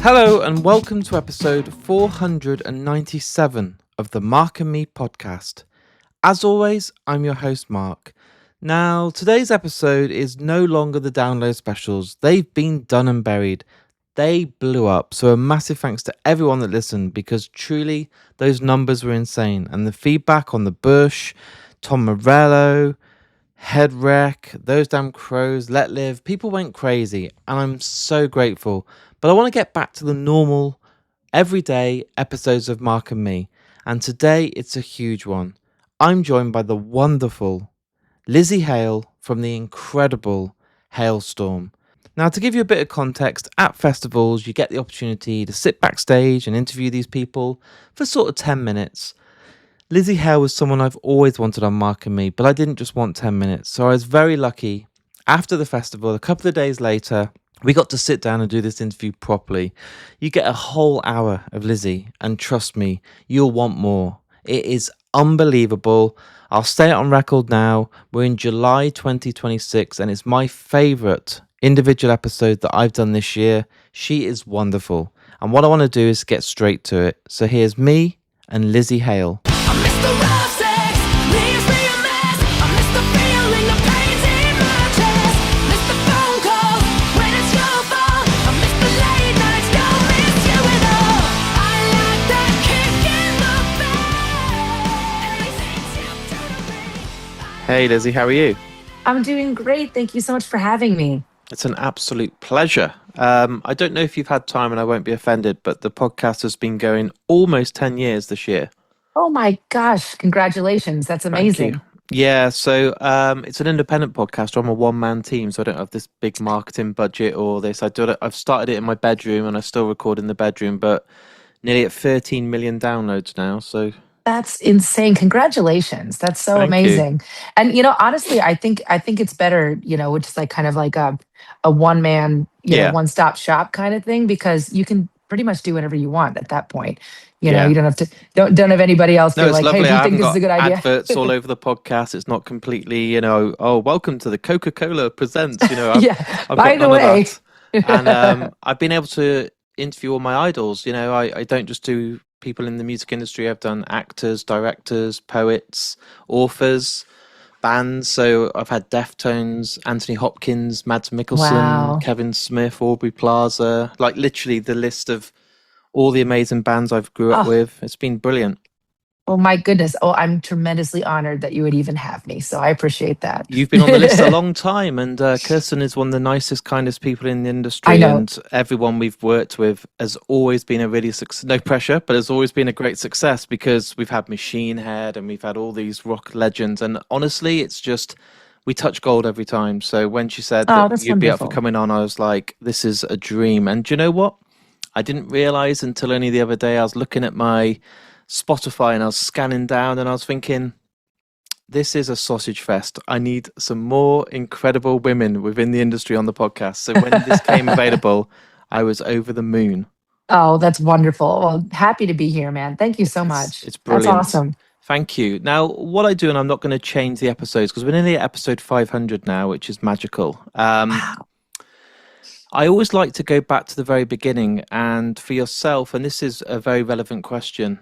Hello and welcome to episode 497 of the Mark and Me podcast. As always, I'm your host Mark. Now, today's episode is no longer the download specials. They've been done and buried. They blew up. So a massive thanks to everyone that listened because truly those numbers were insane. And the feedback on the Bush, Tom Morello, Head Wreck, Those Damn Crows, Let Live, people went crazy and I'm so grateful. But I want to get back to the normal, everyday episodes of Mark and Me. And today it's a huge one. I'm joined by the wonderful Lzzy Hale from the incredible Halestorm. Now, to give you a bit of context, at festivals you get the opportunity to sit backstage and interview these people for sort of 10 minutes. Lzzy Hale was someone I've always wanted on Mark and Me, but I didn't just want 10 minutes. So I was very lucky. After the festival, a couple of days later, we got to sit down and do this interview properly. You get a whole hour of Lzzy, and trust me, you'll want more. It is unbelievable. I'll say it on record now. We're in July 2026, and it's my favourite individual episode that I've done this year. She is wonderful. And what I want to do is get straight to it. So here's me and Lzzy Hale. Hey Lzzy, how are you? I'm doing great. Thank you so much for having me. It's an absolute pleasure. I don't know if you've had time and I won't be offended, but the podcast has been going almost 10 years this year. Oh my gosh, congratulations. That's Thank you. amazing. Yeah, so it's an independent podcast. I'm a one-man team, so I don't have this big marketing budget or this. I've started it in my bedroom and I still record in the bedroom, but nearly at 13 million downloads now, so That's insane. Congratulations. That's so thank you. amazing. And honestly, I think it's better, which is like kind of like a one man, Yeah, one-stop shop kind of thing because you can pretty much do whatever you want at that point. yeah. You don't have to don't have anybody else No, be it's like, "Hey, lovely. do you I think haven't this is a got good idea?" adverts all over the podcast. It's not completely, oh, welcome to the Coca-Cola presents. Yeah. I've got By the none of way, that. And I've been able to interview all my idols. I don't just do people in the music industry. I've done actors, directors, poets, authors, bands. So I've had Deftones, Anthony Hopkins, Mads Mikkelsen, wow. Kevin Smith, Aubrey Plaza, like literally the list of all the amazing bands I've grew up Oh, with. It's been brilliant. oh my goodness. Oh, I'm tremendously honored that you would even have me. So I appreciate that. You've been on the list a long time, and Kirsten is one of the nicest, kindest people in the I industry, know. and everyone we've worked with has always been a really no pressure, but has always been a great success because we've had Machine Head and we've had all these rock legends, and honestly, it's just we touch gold every time. So when she said Oh, that that's you'd be up for wonderful. coming on, I was like, this is a dream. And do you know what? I didn't realize until only the other day. I was looking at my Spotify and I was scanning down, and I was thinking this is a sausage fest. I need some more incredible women within the industry on the podcast. So when this came available, I was over the moon. Oh, that's wonderful. Well, happy to be here, man. Thank you so much. It's That's brilliant. awesome. Thank you. Now, what I do, and I'm not going to change the episodes because we're nearly at episode 500 now, which is magical. Wow. I always like to go back to the very beginning and for yourself, and this is a very relevant question.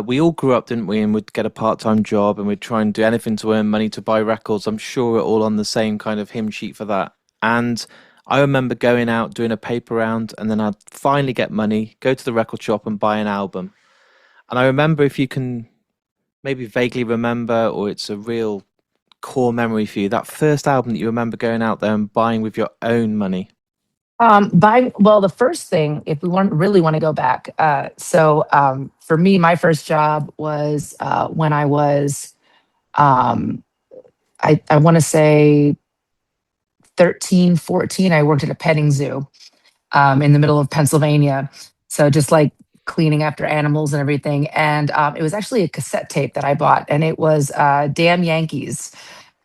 We all grew up, didn't we? And we'd get a part-time job and we'd try and do anything to earn money to buy records. I'm sure we're all on the same kind of hymn sheet for that. And I remember going out, doing a paper round, and then I'd finally get money, go to the record shop and buy an album. And I remember, if you can maybe vaguely remember, or it's a real core memory for you, that first album that you remember going out there and buying with your own money. The first thing, if we really want to go back, for me, my first job was when I was, um, I want to say 13, 14. I worked at a petting zoo in the middle of Pennsylvania. So just like cleaning after animals and everything. And it was actually a cassette tape that I bought, and it was Damn Yankees,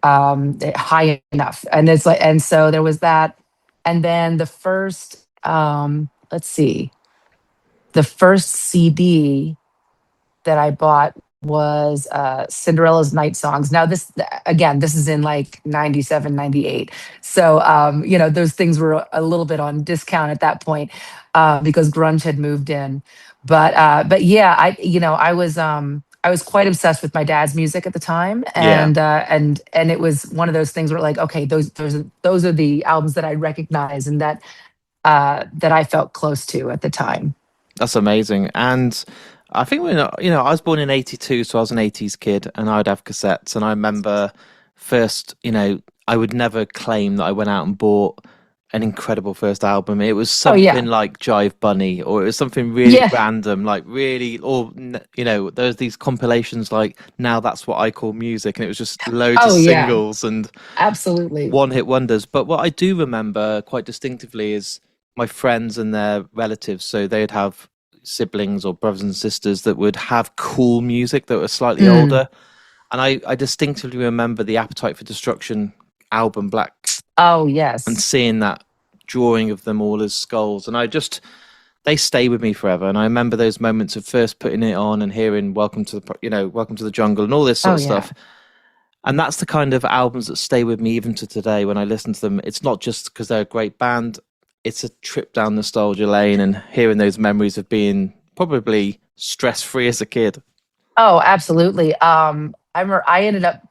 High Enough. And it's like, and so there was that. And then let's see, the first CD that I bought was Cinderella's Night Songs. Now, this, again, this is in like 97, 98. So, those things were a little bit on discount at that point because grunge had moved in. But yeah, I was quite obsessed with my dad's music at the time, Yeah, and it was one of those things where like, okay, those are the albums that I recognize and that I felt close to at the time. that's amazing. And I think I was born in '82, so I was an '80s kid, and I would have cassettes. And I remember first, I would never claim that I went out and bought an incredible first album. It was Oh something yeah, like Jive Bunny, or it was something really yeah. random, like really, or there's these compilations like Now That's What I Call Music, and it was just loads of Oh yeah, singles and absolutely. one hit wonders. But what I do remember quite distinctively is my friends and their relatives. So they'd have siblings or brothers and sisters that would have cool music that were slightly Mm. older. And I distinctively remember the Appetite for Destruction album, Black, Oh and yes. seeing that drawing of them all as skulls. And they stay with me forever. And I remember those moments of first putting it on and hearing Welcome to the Jungle and all this sort Oh of yeah. stuff. And that's the kind of albums that stay with me even to today when I listen to them. It's not just because they're a great band, it's a trip down nostalgia lane and hearing those memories of being probably stress free as a kid. Oh, absolutely. I ended up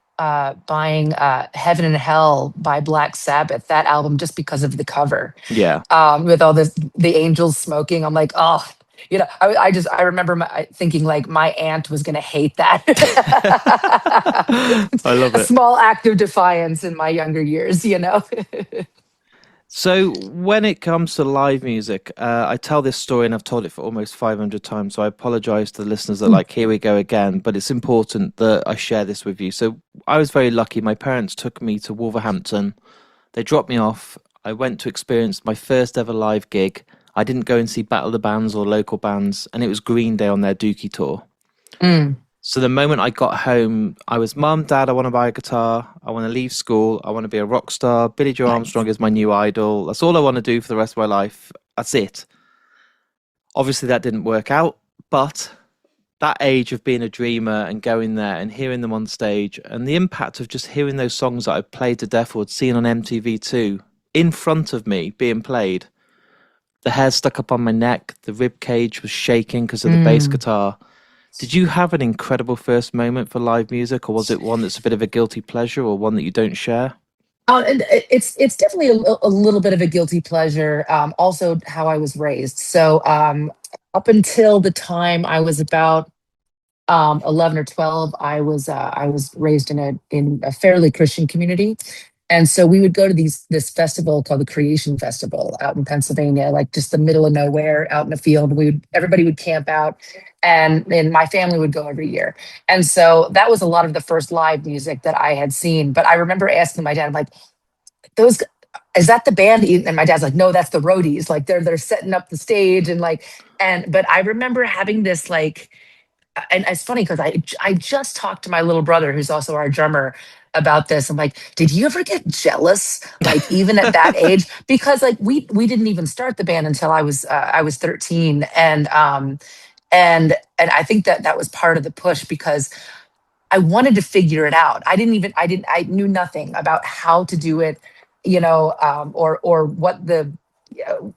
buying Heaven and Hell by Black Sabbath, that album, just because of the cover. Yeah. With all this, the angels smoking. I'm like, oh, I remember thinking like my aunt was going to hate that. I love A it. small act of defiance in my younger years. So, when it comes to live music, I tell this story and I've told it for almost 500 times. So, I apologize to the listeners that, like, here we go again, but it's important that I share this with you. So, I was very lucky. My parents took me to Wolverhampton. They dropped me off. I went to experience my first ever live gig. I didn't go and see Battle of the Bands or local bands, and it was Green Day on their Dookie tour. Mm, So the moment I got home, I was, Mum, Dad, I want to buy a guitar. I want to leave school. I want to be a rock star. Billy Joe nice. Armstrong is my new idol. That's all I want to do for the rest of my life. That's it. Obviously, that didn't work out, but that age of being a dreamer and going there and hearing them on stage and the impact of just hearing those songs that I played to death or had seen on MTV too in front of me being played. The hair stuck up on my neck, the rib cage was shaking because of the bass Mm. guitar. Did you have an incredible first moment for live music, or was it one that's a bit of a guilty pleasure, or one that you don't share? And it's definitely a little bit of a guilty pleasure. Also, how I was raised. So up until the time I was about 11 or 12, I was raised in a fairly Christian community. And so we would go to this festival called the Creation Festival out in Pennsylvania, like just the middle of nowhere out in the field. Everybody would camp out, and my family would go every year. And so that was a lot of the first live music that I had seen. But I remember asking my dad, I'm like, those is that the band? And my dad's like, no, that's the roadies. Like they're setting up the stage and like, and but I remember having this like, and it's funny because I just talked to my little brother, who's also our drummer, about this. I'm like, did you ever get jealous, like even at that age? Because like we didn't even start the band until I was 13, and I think that that was part of the push because I wanted to figure it out. I knew nothing about how to do it, or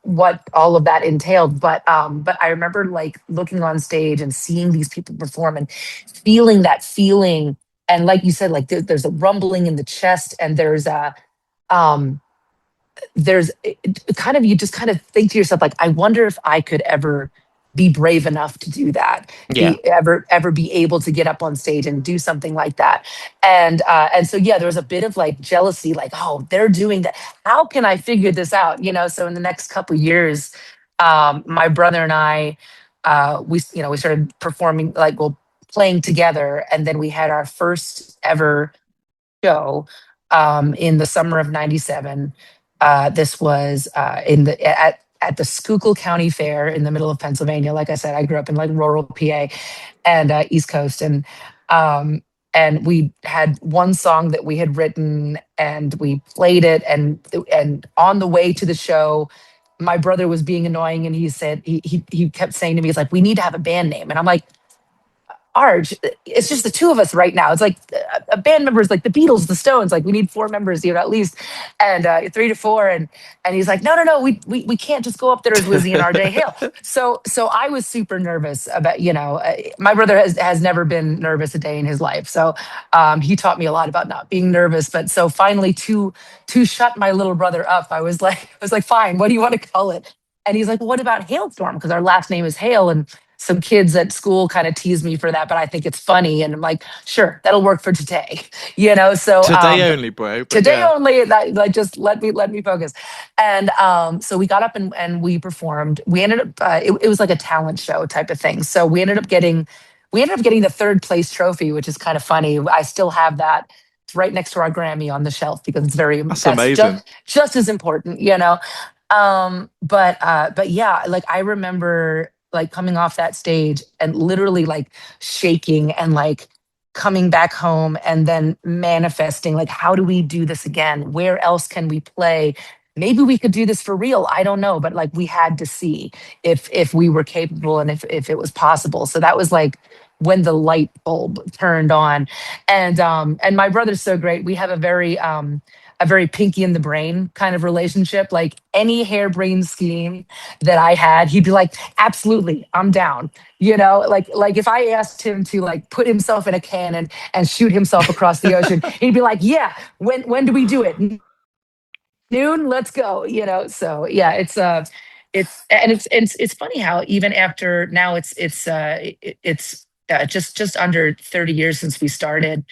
what all of that entailed. But I remember like looking on stage and seeing these people perform and feeling that feeling. And like you said, like there's a rumbling in the chest, and um, kind of, you just kind of think to yourself like, I wonder if I could ever be brave enough to do that, Yeah, ever be able to get up on stage and do something like that. And so yeah, there was a bit of like jealousy, like, oh, they're doing that, how can I figure this out? So in the next couple of years, my brother and I, we started performing, like, well, playing together, and then we had our first ever show in the summer of '97. This was at the Schuylkill County Fair in the middle of Pennsylvania. Like I said, I grew up in like rural PA and East Coast, um, and we had one song that we had written, and we played it, and on the way to the show, my brother was being annoying, and he said he kept saying to me, he's like, we need to have a band name, and I'm like, Arj, it's just the two of us right now. It's like a band members like the Beatles, the Stones. Like we need four members, you know, at least, and three to four. And he's like, no, we can't just go up there as Lzzy and RJ Hale. So I was super nervous about, you know, my brother has never been nervous a day in his life. So he taught me a lot about not being nervous. But so finally, to shut my little brother up, I was like, fine. What do you want to call it? And he's like, well, what about Halestorm? Because our last name is Hale, and some kids at school kind of tease me for that, but I think it's funny. And I'm like, sure, that'll work for today, you know? So, Today only, bro. But today yeah, only, that like, just let me focus. And so we got up and we performed. We ended up, it was like a talent show type of thing. So we ended up getting the third place trophy, which is kind of funny. I still have that. It's right next to our Grammy on the shelf because it's that's that's amazing. just as important, you know? But yeah, like I remember like coming off that stage and literally like shaking and like coming back home and then manifesting like, how do we do this again? Where else can we play? Maybe we could do this for real. I don't know, but like we had to see if we were capable and if it was possible. So that was like when the light bulb turned on. And my brother's so great. We have a very pinky in the brain kind of relationship. Like any harebrained scheme that I had, he'd be like, absolutely, I'm down. You know, like if I asked him to like put himself in a cannon and shoot himself across the ocean, he'd be like, yeah, when do we do it? Noon, let's go, you know. So yeah, it's funny how even after now it's just under 30 years since we started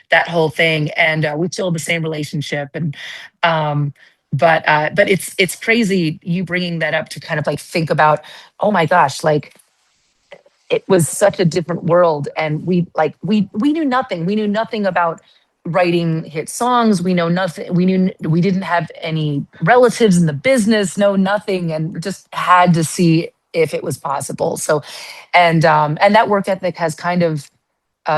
that whole thing, and we still have the same relationship. And um but it's crazy you bringing that up to kind of like think about, oh my gosh, like it was such a different world, and we knew nothing about writing hit songs. We know nothing, we didn't have any relatives in the business, no nothing, and just had to see if it was possible. So and that work ethic has kind of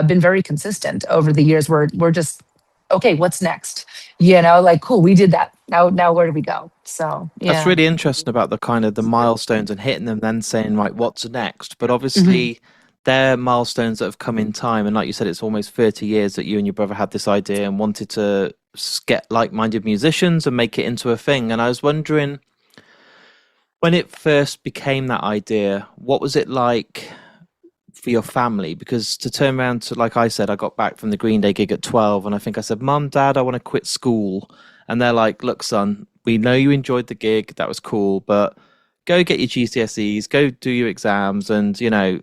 been very consistent over the years. We're just, okay, what's next, you know, like cool, we did that, now where do we go? So That's yeah. really interesting about the kind of the milestones and hitting them, then saying, right, what's next? But Mhm. obviously, they're milestones that have come in time. And like you said, it's almost 30 years that you and your brother had this idea and wanted to get like-minded musicians and make it into a thing. And I was wondering, when it first became that idea, what was it like for your family? Because to turn around to, like I said, I got back from the Green Day gig at 12, and I think I said, Mum, Dad, I want to quit school. And they're like, look, son, we know you enjoyed the gig. That was cool, but go get your GCSEs, go do your exams, and, you know,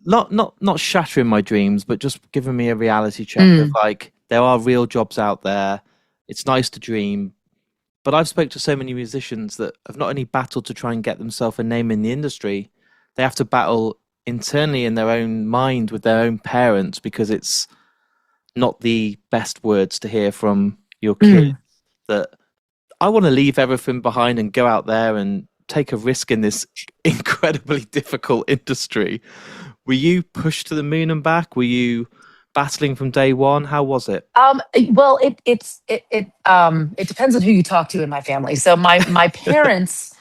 not shattering my dreams, but just giving me a reality check of Mm, like, there are real jobs out there. It's nice to dream, but I've spoke to so many musicians that have not only battled to try and get themselves a name in the industry, they have to battle internally in their own mind with their own parents because it's not the best words to hear from your kid. mm. That I want to leave everything behind and go out there and take a risk in this incredibly difficult industry. Were you pushed to the moon and back? Were you battling from day one? How was it? Well, it depends on who you talk to in my family. So my parents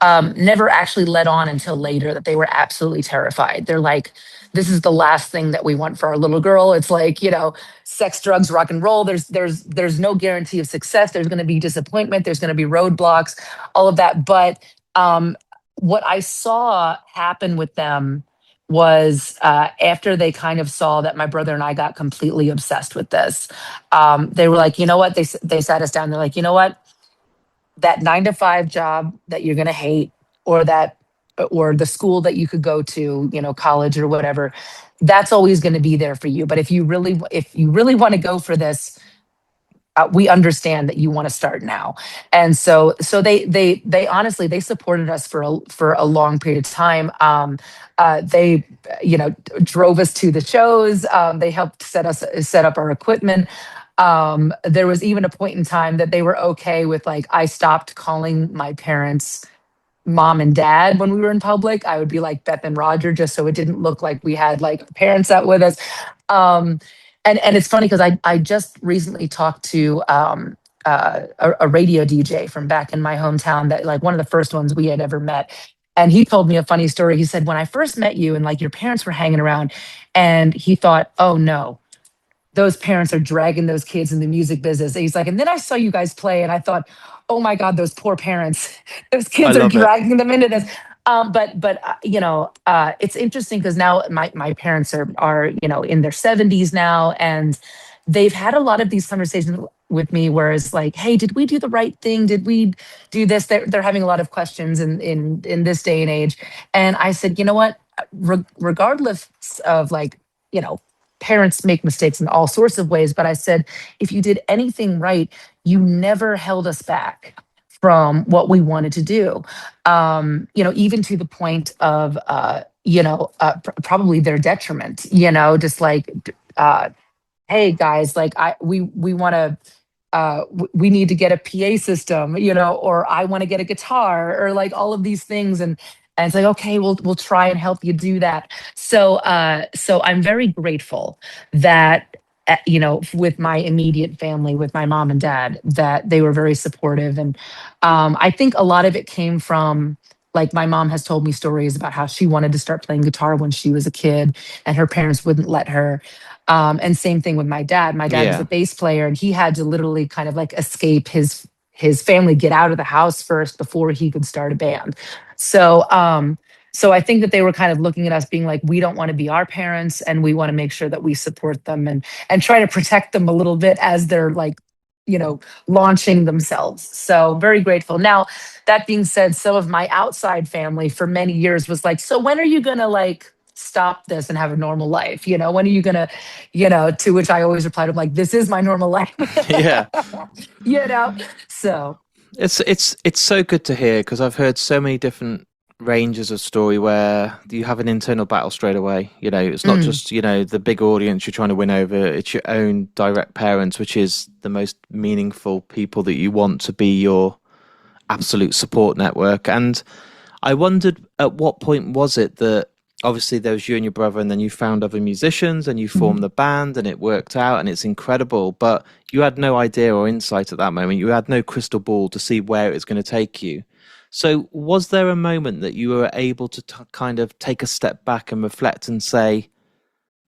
never actually let on until later that they were absolutely terrified. They're like, this is the last thing that we want for our little girl. It's like, you know, sex, drugs, rock and roll. There's no guarantee of success. There's going to be disappointment. There's going to be roadblocks, all of that. But what I saw happen with them was after they kind of saw that my brother and I got completely obsessed with this. They were like, you know what? They sat us down. They're like, you know what? That 9 to 5 job that you're gonna hate, or that, or the school that you could go to, you know, college or whatever, that's always going to be there for you. But if you really want to go for this, we understand that you want to start now. And so they honestly, they supported us for a long period of time. They, you know, drove us to the shows. They helped set up our equipment. There was even a point in time that they were okay with, like, I stopped calling my parents mom and dad when we were in public. I would be like Beth and Roger, just so it didn't look like we had like parents out with us. Um, and it's funny because I just recently talked to a radio DJ from back in my hometown, that like one of the first ones we had ever met. And he told me a funny story. He said, when I first met you and like your parents were hanging around, and he thought, oh no, those parents are dragging those kids in the music business. And he's like, and then I saw you guys play, and I thought, oh my God, those poor parents, those I kids are love it. dragging them into this. It's interesting because now my parents are in their 70s now, and they've had a lot of these conversations with me, where it's like, hey, did we do the right thing? Did we do this? They're having a lot of questions in this day and age. And I said, you know what? Regardless of like, you know, parents make mistakes in all sorts of ways, but I said, if you did anything right, you never held us back from what we wanted to do. Even to the point of, probably their detriment, just like, uh, hey guys, like we want to we need to get a PA system, or I want to get a guitar, or like all of these things. And it's like, okay, we'll try and help you do that. So I'm very grateful that, with my immediate family, with my mom and dad, that they were very supportive. And I think a lot of it came from, like, my mom has told me stories about how she wanted to start playing guitar when she was a kid, and her parents wouldn't let her. And same thing with my dad. My dad was a Yeah. bass player, and he had to literally kind of like escape his family, get out of the house first before he could start a band. So I think that they were kind of looking at us being like, we don't want to be our parents, and we want to make sure that we support them and try to protect them a little bit as they're like, launching themselves. So very grateful. Now, that being said, some of my outside family for many years was like, so when are you gonna like stop this and have a normal life? When are you gonna, to which I always replied, I'm like, this is my normal life. Yeah. you know, so. It's so good to hear because I've heard so many different ranges of story where you have an internal battle straight away. It's not Mm, just, the big audience you're trying to win over, it's your own direct parents, which is the most meaningful people that you want to be your absolute support network. And I wondered, at what point was it that obviously there was you and your brother, and then you found other musicians and you mhm. formed the band and it worked out and it's incredible, but you had no idea or insight at that moment. You had no crystal ball to see where it was going to take you. So, was there a moment that you were able to kind of take a step back and reflect and say,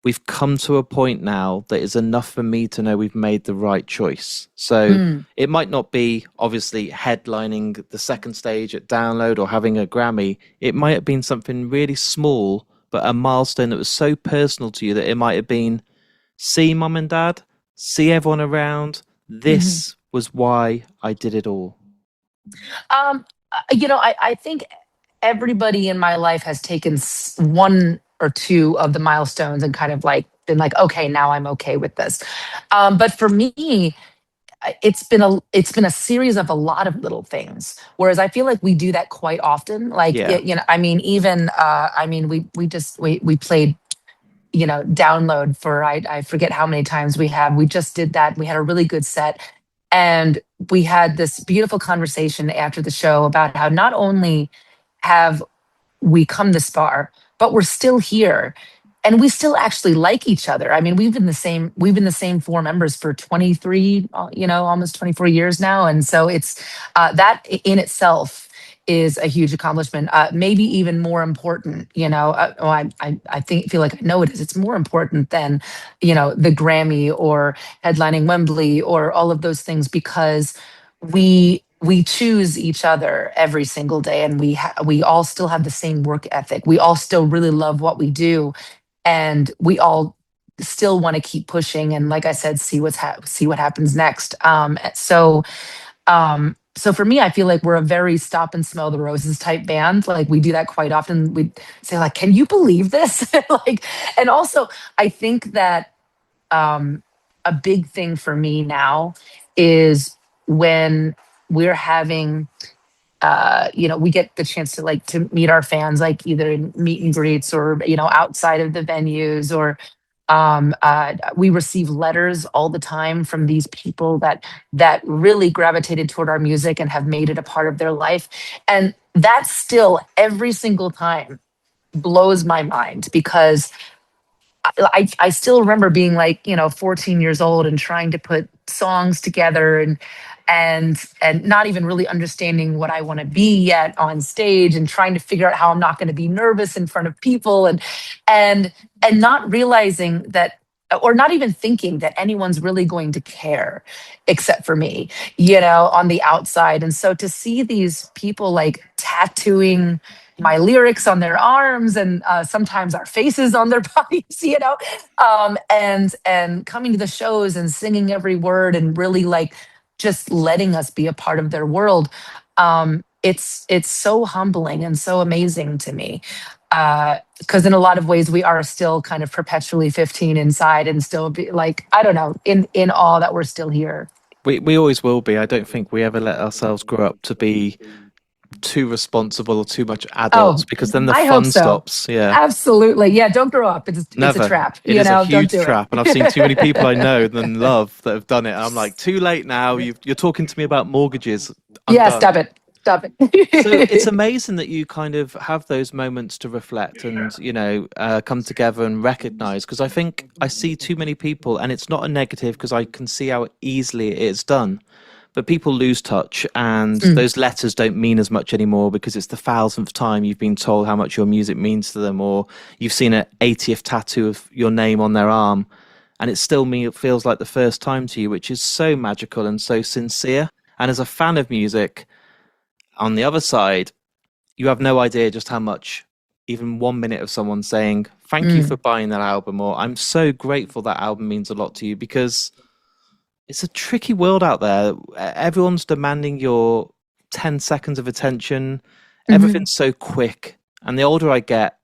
we've come to a point now that is enough for me to know we've made the right choice? So Mm, it might not be obviously headlining the second stage at Download or having a Grammy. It might have been something really small, but a milestone that was so personal to you that it might have been, see mum and dad, see everyone around. mhm. This was why I did it all. I think everybody in my life has taken one or two of the milestones and kind of like been like, okay, now I'm okay with this. But for me, it's been a series of a lot of little things. Whereas I feel like we do that quite often. Like, Yeah. I mean, even we played, download for, I forget how many times we had. We just did that. We had a really good set. And we had this beautiful conversation after the show about how not only have we come this far, but we're still here. And we still actually like each other. I mean, we've been the same four members for 23, almost 24 years now. And so it's that in itself is a huge accomplishment. Maybe even more important, I feel like I know it is. It's more important than, the Grammy or headlining Wembley or all of those things, because we choose each other every single day, and we all still have the same work ethic. We all still really love what we do, and we all still want to keep pushing, and like I said, see what happens next. So for me, I feel like we're a very stop and smell the roses type band. Like, we do that quite often. We say like, can you believe this? Like, and also I think that um, a big thing for me now is when we're having, we get the chance to like to meet our fans, like either in meet and greets or, outside of the venues, or we receive letters all the time from these people that really gravitated toward our music and have made it a part of their life. And that still every single time blows my mind, because I still remember being like, 14 years old and trying to put songs together, and not even really understanding what I want to be yet on stage, and trying to figure out how I'm not going to be nervous in front of people, and and not realizing that, or not even thinking that anyone's really going to care except for me, on the outside. And so to see these people like tattooing my lyrics on their arms, and sometimes our faces on their bodies, and coming to the shows and singing every word, and really like just letting us be a part of their world. It's so humbling and so amazing to me, because in a lot of ways we are still kind of perpetually 15 inside, and still be like, I don't know, in awe that we're still here. We always will be. I don't think we ever let ourselves grow up to be too responsible or too much adults Oh, because then the I hope fun so. stops. Yeah. Absolutely. Yeah, don't grow up. It's a Never. trap. It is a Don't huge do trap, and I've seen too many people I it. know and love that have done it. And I'm like, too late now. You're talking to me about mortgages. I'm Yeah, done. stop it. Stop So it's it. amazing that you kind of have those moments to reflect and, come together and recognize. Because I think I see too many people, and it's not a negative because I can see how easily it's done. But people lose touch, and Mm. those letters don't mean as much anymore because it's the thousandth time you've been told how much your music means to them, or you've seen an 80th tattoo of your name on their arm, and it feels like the first time to you, which is so magical and so sincere. And as a fan of music, on the other side, you have no idea just how much even 1 minute of someone saying, "Thank you for Mm. buying that album," or "I'm so grateful that album means a lot to you," because it's a tricky world out there. Everyone's demanding your 10 seconds of attention. Mhm. Everything's so quick. And the older I get,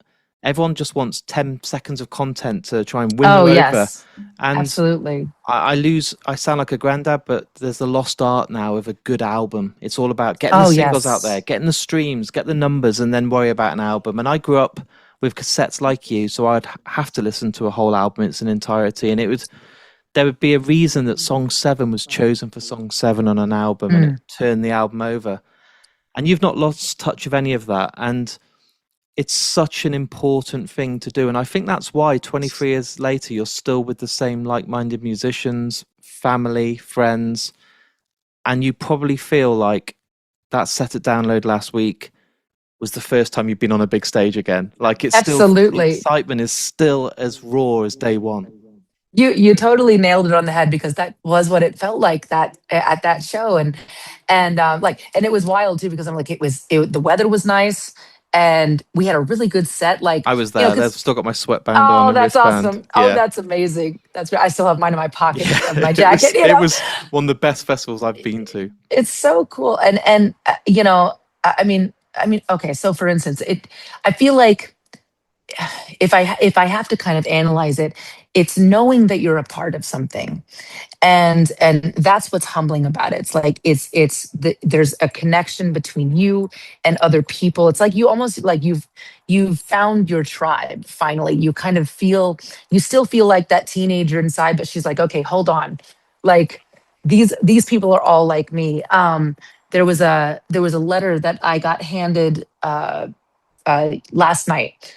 everyone just wants 10 seconds of content to try and win Oh, you over. yes. And Absolutely. I sound like a granddad, but there's the lost art now of a good album. It's all about getting the Oh, singles out there, yes. getting the streams, get the numbers, and then worry about an album. And I grew up with cassettes like you, so I'd have to listen to a whole album in its entirety. And there would be a reason that song seven was chosen for song seven on an album, and it Mm. turned the album over. And you've not lost touch of any of that. And it's such an important thing to do. And I think that's why 23 years later, you're still with the same like minded musicians, family, friends. And you probably feel like that set at download last week was the first time you've been on a big stage again. Like the Absolutely. excitement is still as raw as day one. You totally nailed it on the head, because that was what it felt like that at that show. And it was wild too, because I'm like, the weather was nice, and we had a really good set, like, I was there. They've because still got my sweatband on oh, and that's wristband. awesome. Oh, Yeah. that's amazing. That's great. I still have mine in my pocket Yeah. of my jacket. It was one of the best festivals I've been to. It's so cool. And okay, so for instance, I feel like, if I have to kind of analyze it, it's knowing that you're a part of something, and that's what's humbling about it. It's like, there's a connection between you and other people. It's like, you almost like you've found your tribe finally. You kind of feel, you still feel like that teenager inside, but she's like, okay, hold on, like, these people are all like me. There was a letter that I got handed last night.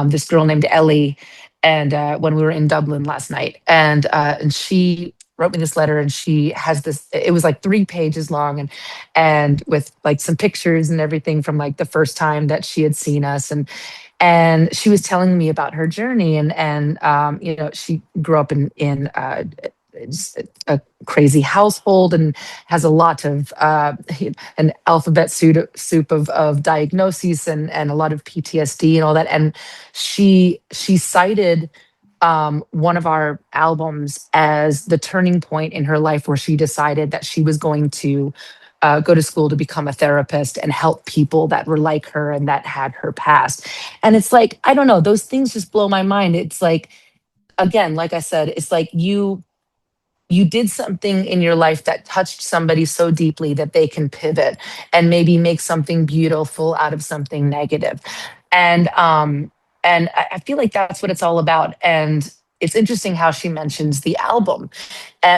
This girl named Ellie, and when we were in Dublin last night, and she wrote me this letter, and she has this. It was like 3 pages long, and with like some pictures and everything from like the first time that she had seen us, and she was telling me about her journey, and she grew up in a crazy household, and has a lot of an alphabet soup of diagnoses, and a lot of PTSD and all that. And she cited one of our albums as the turning point in her life, where she decided that she was going to go to school to become a therapist and help people that were like her and that had her past. And it's like, I don't know, those things just blow my mind. It's like, again, like I said, it's like you did something in your life that touched somebody so deeply that they can pivot and maybe make something beautiful out of something negative. And um and i I feel like that's what it's all about. And it's interesting how she mentions the album,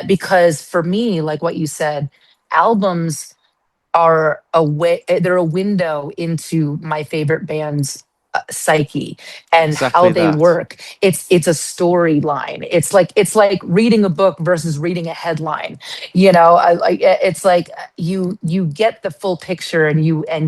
because for me, like what you said, albums are a way, they're a window into my favorite bands psyche and how Exactly they that. work. It's a storyline. It's like reading a book versus reading a headline. It's like you get the full picture, and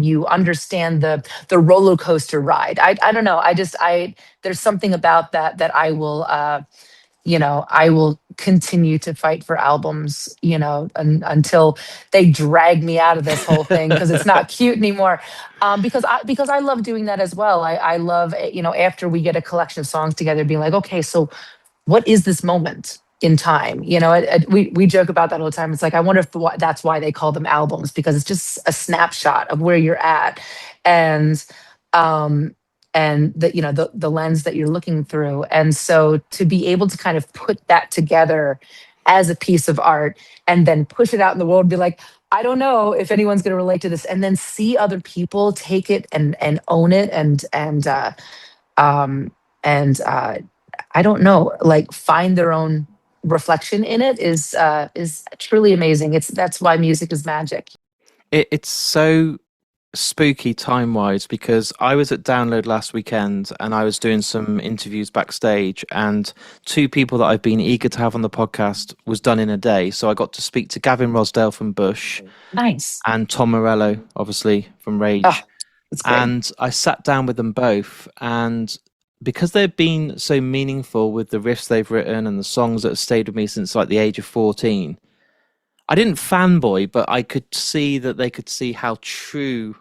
you understand the roller coaster ride. I don't know. I there's something about that I will I will continue to fight for albums, until they drag me out of this whole thing because it's not cute anymore. Because I love doing that as well. I love, after we get a collection of songs together, being like, okay, so what is this moment in time? We joke about that all the time. It's like, I wonder if that's why they call them albums, because it's just a snapshot of where you're at, and um the lens that you're looking through. And so to be able to kind of put that together as a piece of art, and then push it out in the world, be like, I don't know if anyone's going to relate to this, and then see other people take it and own it, um and I don't know, like, find their own reflection in it, is truly amazing. That's why music is magic. It's so spooky time wise because I was at Download last weekend and I was doing some interviews backstage, and two people that I've been eager to have on the podcast was done in a day. So I got to speak to Gavin Rosdale from Bush Nice. and Tom Morello, obviously from Oh, Rage. that's great. And I sat down with them both, and because they've been so meaningful with the riffs they've written and the songs that have stayed with me since like the age of 14, I didn't fanboy, but I could see that they could see how true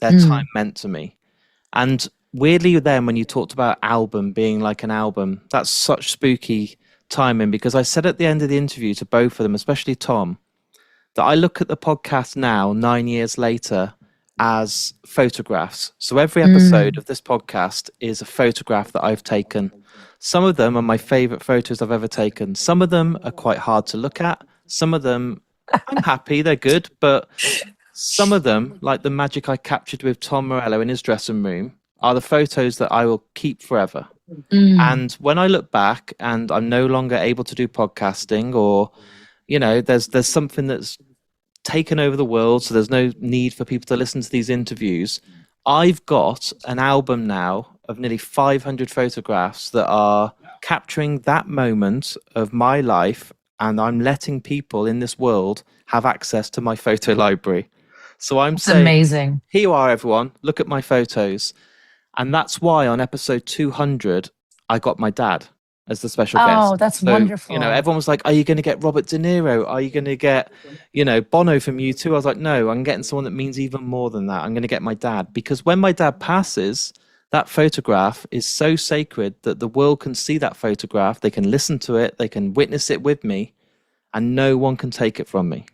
their time Mm, meant to me. And weirdly, then when you talked about album being like an album, that's such spooky timing because I said at the end of the interview to both of them, especially Tom, that I look at the podcast now, 9 years later, as photographs. So every episode mm. of this podcast is a photograph that I've taken. Some of them are my favorite photos I've ever taken. Some of them are quite hard to look at. Some of them, I'm happy, they're good, but some of them, like the magic I captured with Tom Morello in his dressing room, are the photos that I will keep forever. Mm. And when I look back and I'm no longer able to do podcasting, or there's something that's taken over the world, so there's no need for people to listen to these interviews. I've got an album now of nearly 500 photographs that are capturing that moment of my life, and I'm letting people in this world have access to my photo library. So I'm It's saying, amazing. here you are, everyone, look at my photos. And that's why on episode 200, I got my dad as the special guest. Oh, that's So, wonderful. everyone was like, are you going to get Robert De Niro? Are you going to get, Bono from U2? I was like, no, I'm getting someone that means even more than that. I'm going to get my dad. Because when my dad passes, that photograph is so sacred that the world can see that photograph. They can listen to it. They can witness it with me. And no one can take it from me.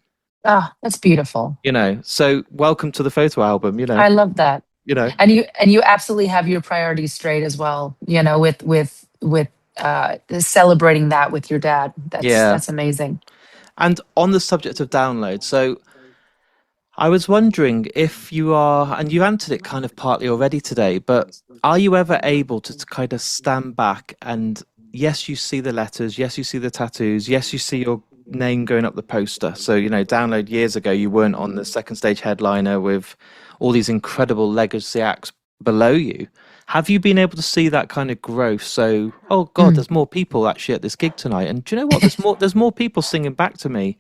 Ah, that's beautiful. So welcome to the photo album, I love that. you know. And you absolutely have your priorities straight as well, with celebrating that with your dad. That's Yeah. that's amazing. And on the subject of download, so I was wondering if you are, and you answered it kind of partly already today, but are you ever able to kind of stand back and yes, you see the letters, yes, you see the tattoos, yes, you see your name going up the poster. So, download years ago, you weren't on the second stage headliner with all these incredible legacy acts below you. Have you been able to see that kind of growth? So, oh God, Mm. there's more people actually at this gig tonight. And do you know what? There's more people singing back to me.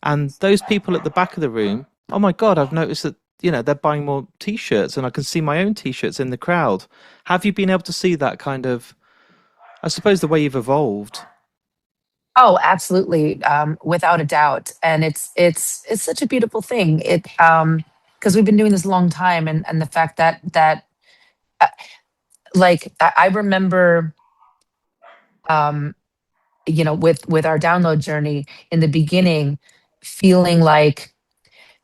And those people at the back of the room, oh my God, I've noticed that, they're buying more t-shirts and I can see my own t-shirts in the crowd. Have you been able to see that kind of, I suppose, the way you've evolved? Oh, absolutely, without a doubt. And it's such a beautiful thing. Because we've been doing this a long time, and the fact that uh, like, I remember, um, with our download journey in the beginning, feeling like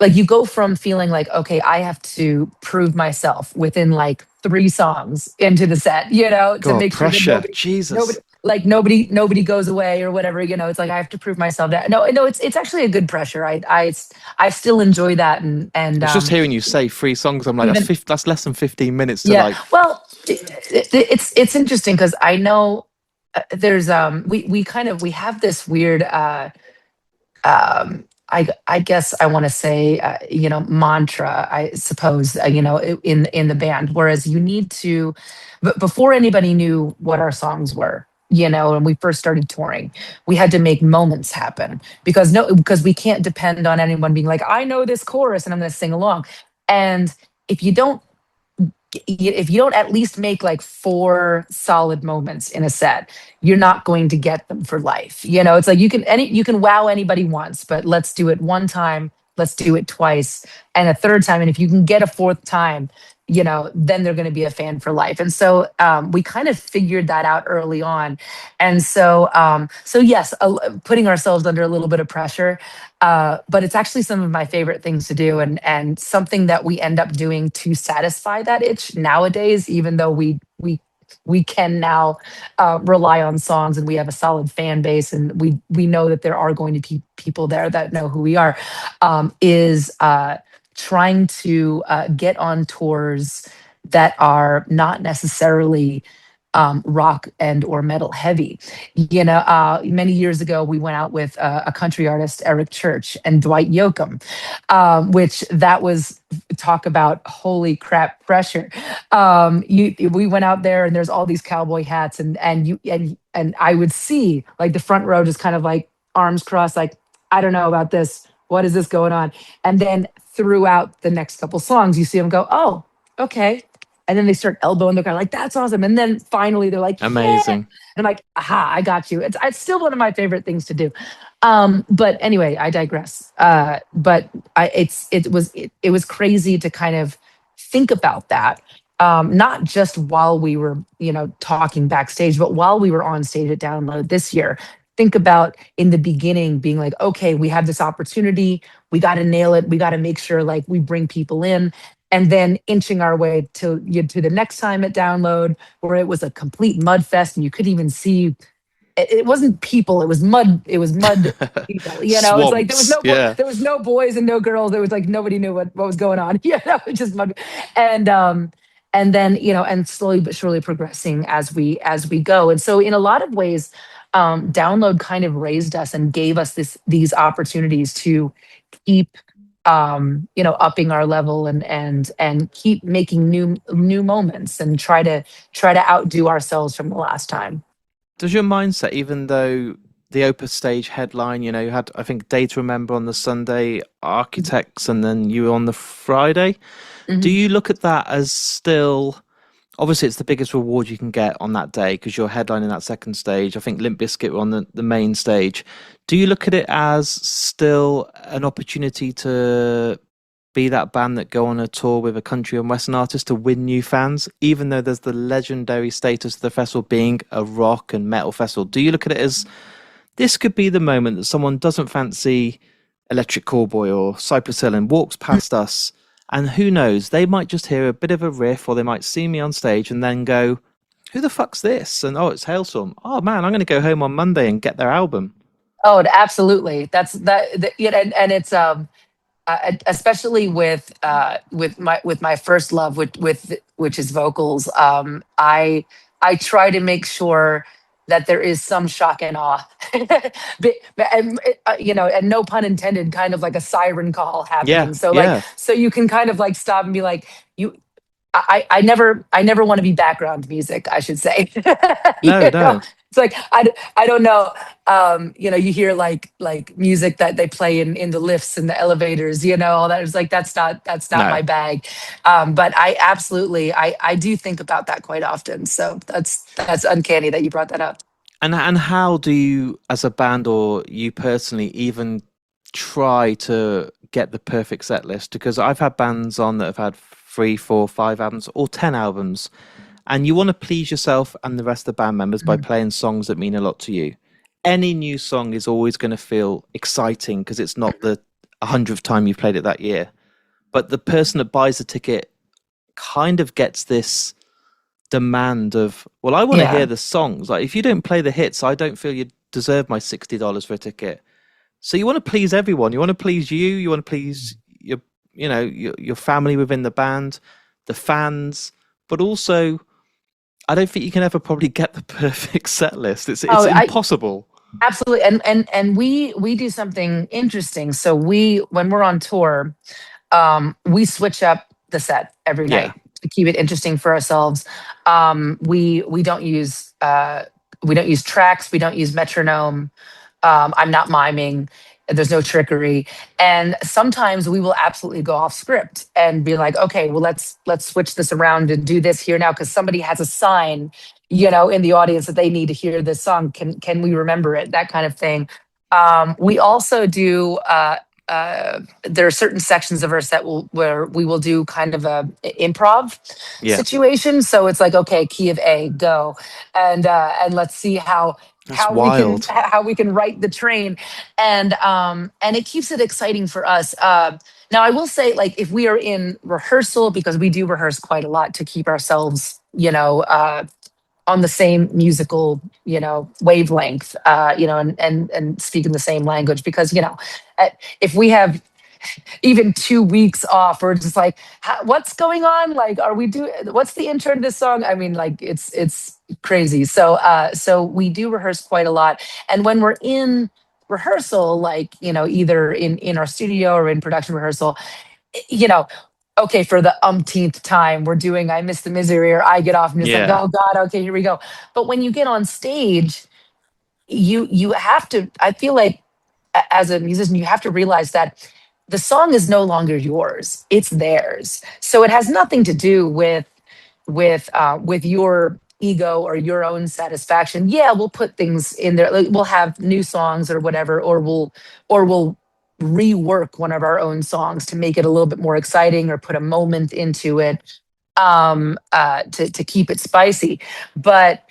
you go from feeling like, okay, I have to prove myself within like three songs into the set, to God, make sure that pressure. nobody Jesus. like nobody goes away or whatever. It's like I have to prove myself. That no, it's actually a good pressure. I still enjoy that. And It's just hearing you say three songs. I'm like, even that's less than 15 minutes to yeah, like, well, it's interesting because I know, there's we have this weird, I guess I want to say, mantra, I suppose, in the band. Whereas you need to, but before anybody knew what our songs were, when we first started touring, we had to make moments happen because we can't depend on anyone being like, I know this chorus and I'm going to sing along. And if you don't if you don't at least make like four solid moments in a set, you're not going to get them for life. It's like you can wow anybody once, but let's do it one time, let's do it twice, and a third time. And if you can get a fourth time, then they're going to be a fan for life. And so we kind of figured that out early on. And so yes, putting ourselves under a little bit of pressure, but it's actually some of my favorite things to do, and something that we end up doing to satisfy that itch nowadays. Even though we can now rely on songs, and we have a solid fan base, and we know that there are going to be people there that know who we are, is trying to get on tours that are not necessarily rock and or metal heavy. Many years ago, we went out with a country artist, Eric Church, and Dwight Yoakam, which that was talk about holy crap pressure. We went out there, and there's all these cowboy hats, and I would see like the front row just kind of like arms crossed, like, I don't know about this. What is this going on? And then throughout the next couple songs, you see them go, oh, okay, and then they start elbowing the guy like, that's awesome. And then finally they're like, yeah. And Amazing. I'm like, aha, I got you. It's still one of my favorite things to do. But anyway, I digress. But it was crazy to kind of think about that. Not just while we were, talking backstage, but while we were on stage at Download this year. Think about in the beginning being like, okay, we have this opportunity. We got to nail it. We got to make sure like we bring people in, and then inching our way to the next time at Download, where it was a complete mud fest, and you couldn't even see. It wasn't people; it was mud. It was mud. People, it's like Swamps. Yeah. there was no boys and no girls. It was like nobody knew what was going on. It was just mud, and and then and slowly but surely progressing as we go. And so, in a lot of ways, Download kind of raised us and gave us these opportunities to keep upping our level, and keep making new moments, and try to outdo ourselves from the last time. Does your mindset, even though the Opus stage headline, you had, I think, Day to Remember on the Sunday, Architects, and then you on the Friday, do Mhm. you look at that as still, obviously it's the biggest reward you can get on that day because you're headlining that second stage. I think Limp Bizkit were on the main stage. Do you look at it as still an opportunity to be that band that go on a tour with a country and western artist to win new fans, even though there's the legendary status of the festival being a rock and metal festival? Do you look at it as this could be the moment that someone doesn't fancy Electric Callboy or Cypress Hill and walks past us, and who knows, they might just hear a bit of a riff, or they might see me on stage and then go, who the fuck's this? And oh, it's Halestorm. Oh man, I'm going to go home on Monday and get their album. Oh, absolutely. And it's especially with my first love, which is vocals. I try to make sure that there is some shock and awe, and and no pun intended, kind of like a siren call Yeah, happening. So like, yeah. so you can kind of like stop and be like, you. I never want to be background music, I should say. No, no, It's like I don't know. You hear like music that they play in the lifts and the elevators, all that. It's like that's not no. my bag. But I absolutely I do think about that quite often. So that's uncanny that you brought that up. And how do you, as a band or you personally, even try to get the perfect set list? Because I've had bands on that have had three, four, five albums, or 10 albums, and you want to please yourself and the rest of the band members by Mhm. playing songs that mean a lot to you. Any new song is always going to feel exciting because it's not the 100th time you've played it that year. But the person that buys the ticket kind of gets this demand of, well, I want to hear Yeah. the songs. Like, if you don't play the hits, I don't feel you deserve my $60 for a ticket. So you want to please everyone. You want to please you. You want to please your family within the band, the fans, but also I don't think you can ever probably get the perfect set list. It's Oh, I impossible. Absolutely. And we do something interesting. So we when we're on tour, we switch up the set every Yeah. night to keep it interesting for ourselves. We we don't use tracks, we don't use metronome. I'm not miming. There's no trickery, and sometimes we will absolutely go off script and be like, okay, well let's switch this around and do this here now because somebody has a sign, in the audience that they need to hear this song. Can we remember it? That kind of thing. We also do. There are certain sections of our set where we will do kind of a improv Yeah. situation. So it's like, okay, key of A, go, and let's see That's wild. how we can write the train, and it keeps it exciting for us. Now I will say, like, if we are in rehearsal, because we do rehearse quite a lot to keep ourselves, on the same musical, wavelength, and speaking the same language, because if we have even 2 weeks off, we're just like, what's going on? Like, are we doing, what's the intro to this song? I mean, like, it's crazy. So we do rehearse quite a lot. And when we're in rehearsal, like, either in our studio or in production rehearsal, you know, okay, for the umpteenth time, we're doing I Miss the Misery or I Get Off, and it's like, Yeah. oh God, okay, here we go. But when you get on stage, you have to, I feel like, as a musician, you have to realize that the song is no longer yours, it's theirs. So it has nothing to do with your ego or your own satisfaction. Yeah, we'll put things in there, like we'll have new songs or whatever, or we'll rework one of our own songs to make it a little bit more exciting or put a moment into it, to keep it spicy. But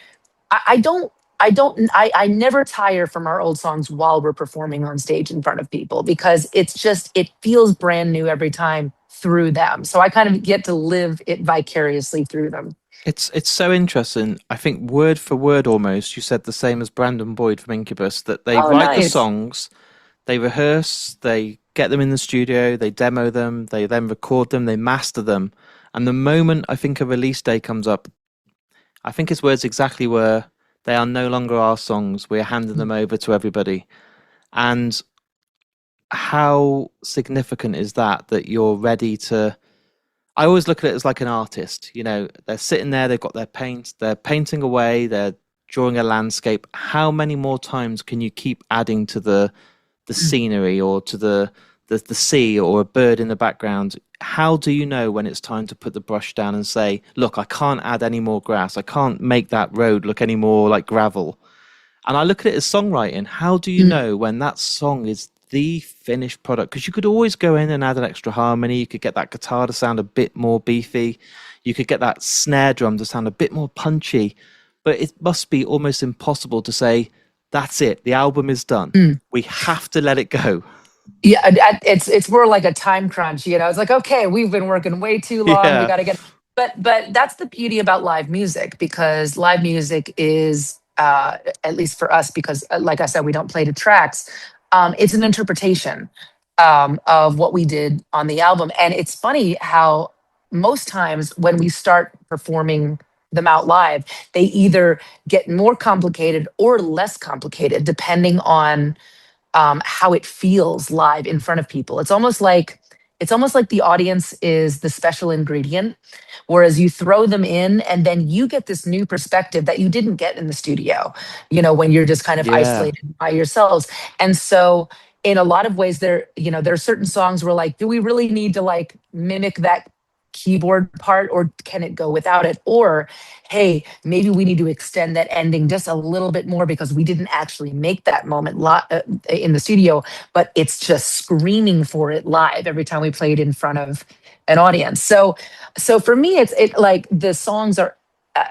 I don't. I never tire from our old songs while we're performing on stage in front of people, because it feels brand new every time through them. So I kind of get to live it vicariously through them. It's so interesting. I think word for word almost, you said the same as Brandon Boyd from Incubus, that they Oh, write the nice. songs, they rehearse, they get them in the studio, they demo them, they then record them, they master them. And the moment I think a release day comes up, I think his words exactly were, they are no longer our songs, we're handing them over to everybody. And how significant is that, that you're ready to, I always look at it as like an artist. They're sitting there, they've got their paint, they're painting away, they're drawing a landscape. How many more times can you keep adding to the scenery, or to the sea, or a bird in the background? How do you know when it's time to put the brush down and say, look, I can't add any more grass. I can't make that road look any more like gravel. And I look at it as songwriting. How do you Mm, know when that song is the finished product? Because you could always go in and add an extra harmony. You could get that guitar to sound a bit more beefy. You could get that snare drum to sound a bit more punchy. But it must be almost impossible to say, that's it, the album is done. mm. We have to let it go. Yeah, it's more like a time crunch. It's like, okay, we've been working way too long. We Yeah. got to get. But that's the beauty about live music, because live music is, at least for us, because, like I said, we don't play to tracks. It's an interpretation, of what we did on the album, and it's funny how most times when we start performing them out live, they either get more complicated or less complicated depending on, how it feels live in front of people. It's almost like the audience is the special ingredient, whereas you throw them in and then you get this new perspective that you didn't get in the studio, when you're just kind of Yeah. isolated by yourselves. And so in a lot of ways, there are certain songs where, like, do we really need to, like, mimic that keyboard part, or can it go without it? Or, hey, maybe we need to extend that ending just a little bit more because we didn't actually make that moment in the studio, but it's just screaming for it live every time we play it in front of an audience. So for me, it like the songs are, uh,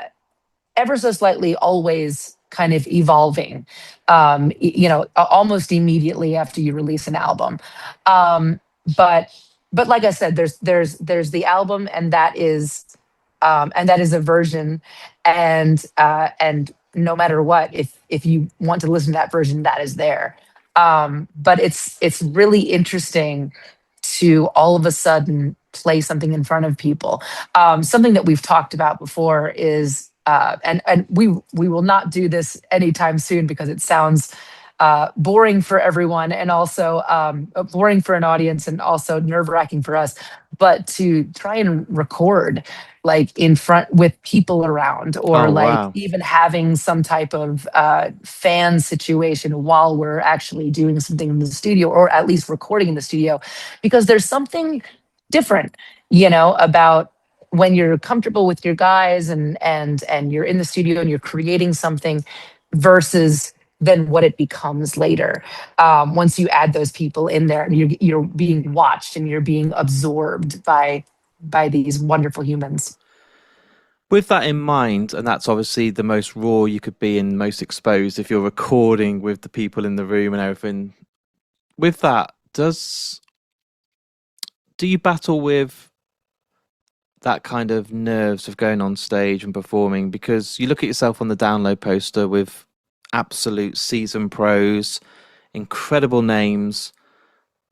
ever so slightly always kind of evolving, almost immediately after you release an album. um, but but like I said, there's the album, and that is a version, and no matter what, if you want to listen to that version, that is there. But it's really interesting to all of a sudden play something in front of people. Something that we've talked about before is, and we will not do this anytime soon because it sounds, boring for everyone, and also boring for an audience, and also nerve wracking for us. But to try and record like in front with people around, or Oh, like wow. even having some type of fan situation while we're actually doing something in the studio, or at least recording in the studio, because there's something different, about when you're comfortable with your guys, and you're in the studio and you're creating something, versus than what it becomes later, once you add those people in there, and you're being watched and you're being absorbed by these wonderful humans. With that in mind, and that's obviously the most raw you could be and most exposed if you're recording with the people in the room and everything. With that, do you battle with that kind of nerves of going on stage and performing? Because you look at yourself on the download poster with absolute seasoned pros, incredible names.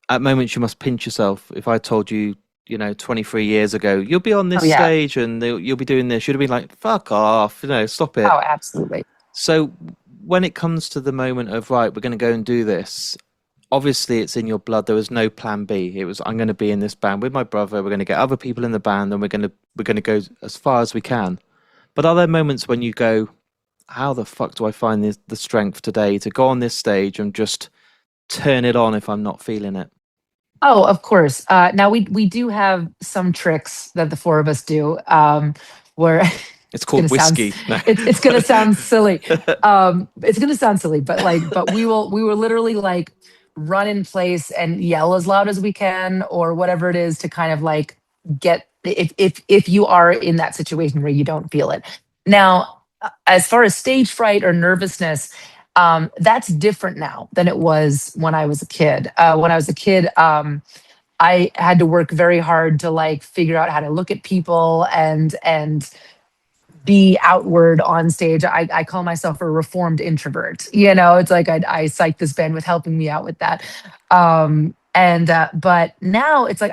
At moments, you must pinch yourself. If I told you, 23 years ago, you'll be on this Oh yeah. stage and you'll be doing this, you'd have been like, fuck off, stop it. Oh, absolutely. So when it comes to the moment of, right, we're going to go and do this, obviously it's in your blood. There was no plan B. It was, I'm going to be in this band with my brother. We're going to get other people in the band, and we're going to go as far as we can. But are there moments when you go, how the fuck do I find the strength today to go on this stage and just turn it on if I'm not feeling it? Oh, of course. Now we do have some tricks that the four of us do, where It's it's gonna called sound whiskey. No. it's gonna sound silly. It's gonna sound silly, but we will literally like run in place and yell as loud as we can, or whatever it is, to kind of like get, if you are in that situation where you don't feel it. Now, as far as stage fright or nervousness, that's different now than it was when I was a kid. When I was a kid, I had to work very hard to like figure out how to look at people and be outward on stage. I call myself a reformed introvert. It's like I psych this band with helping me out with that. And but now it's like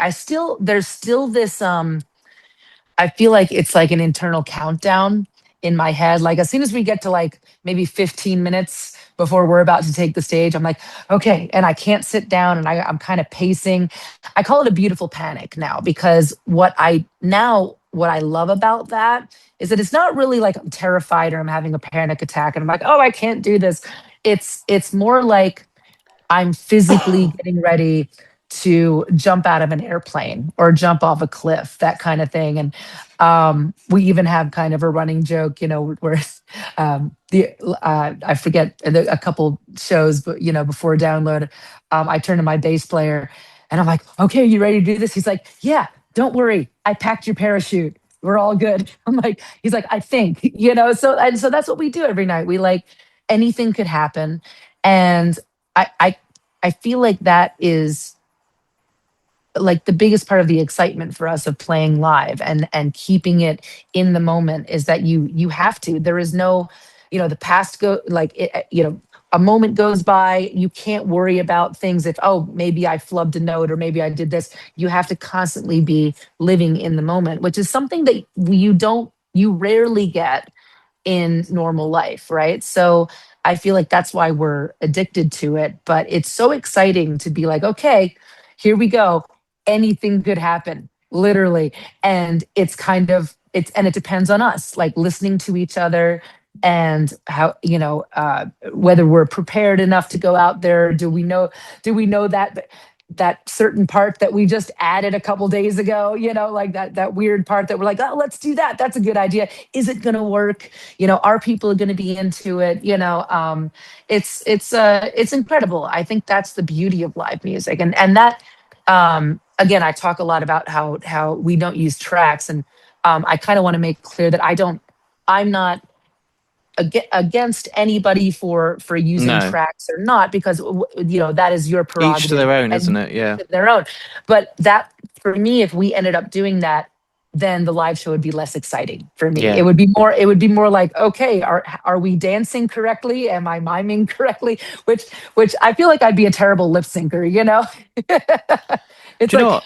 there's still this I feel like it's like an internal countdown in my head. Like as soon as we get to like maybe 15 minutes before we're about to take the stage, I'm like, okay. And I can't sit down, and I'm kind of pacing. I call it a beautiful panic now, because what I love about that is that it's not really like I'm terrified or I'm having a panic attack and I'm like, oh, I can't do this. It's more like I'm physically getting ready to jump out of an airplane or jump off a cliff, that kind of thing. And we even have kind of a running joke, where the I forget a couple shows, but before download, I turn to my bass player and I'm like, "Okay, you ready to do this?" He's like, "Yeah, don't worry, I packed your parachute. We're all good." He's like, "I think," So that's what we do every night. We like, anything could happen, and I I I feel like that is like the biggest part of the excitement for us of playing live, and keeping it in the moment, is that you have to. There is no, the past go like it, a moment goes by, you can't worry about things, if, oh, maybe I flubbed a note, or maybe I did this. You have to constantly be living in the moment, which is something that you rarely get in normal life, right? So I feel like that's why we're addicted to it. But it's so exciting to be like, okay, here we go. Anything could happen, literally. And it depends on us, like listening to each other, and how, whether we're prepared enough to go out there. Do we know that certain part that we just added a couple days ago, like that weird part that we're like, oh, let's do that. That's a good idea. Is it going to work? Are people going to be into it? It's incredible. I think that's the beauty of live music, and that, again, I talk a lot about how we don't use tracks, and I kind of want to make clear that I'm not against anybody for using No. tracks or not, because that is your Each to prerogative, their own, isn't and it? Yeah. their own. But that, for me, if we ended up doing that, then the live show would be less exciting for me. Yeah. It would be more like, okay, are we dancing correctly? Am I miming correctly? Which I feel like I'd be a terrible lip syncer. It's Do you know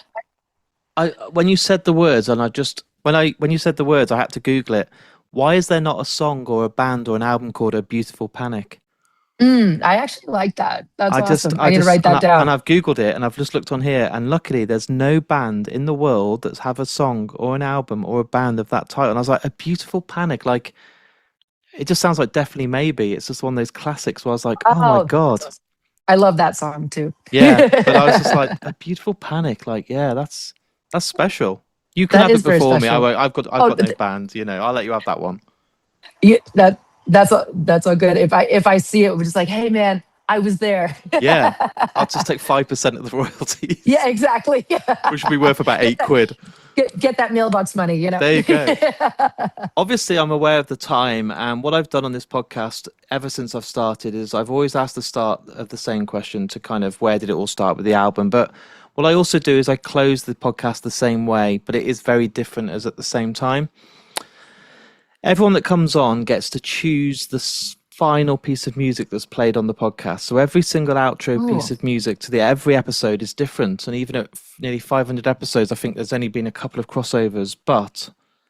like, what? When you said the words, and I just when you said the words, I had to Google it. Why is there not a song or a band or an album called "A Beautiful Panic"? I actually like that. That's I just, awesome. I I need to just, write that and down. I've Googled it and I've just looked on here, and luckily there's no band in the world that's have a song or an album or a band of that title. And I was like, A Beautiful Panic, like it just sounds like Definitely Maybe. It's just one of those classics where I was like, oh my Oh, that's God. awesome. I love that song too. Yeah. But I was just like, A Beautiful Panic, like, yeah, that's special. You can That have it is very before me. I special. won't, I've Oh, got no band, I'll let you have that one. yeah, that's all good. If I see it, we're just like, hey man, I was there. Yeah. I'll just take 5% of the Yeah, royalties, exactly. which will be worth about Get eight that quid. get that mailbox money, you know. There you go. Obviously, I'm aware of the time, and what I've done on this podcast ever since I've started is I've always asked the start of the same question to kind of where did it all start with the album. But what I also do is I close the podcast the same way, but it is very different as at the same time. Everyone that comes on gets to choose the final piece of music that's played on the podcast. So every single outro piece Ooh, of music to the every episode is different. And even at nearly 500 episodes, I think there's only been a couple of crossovers. But,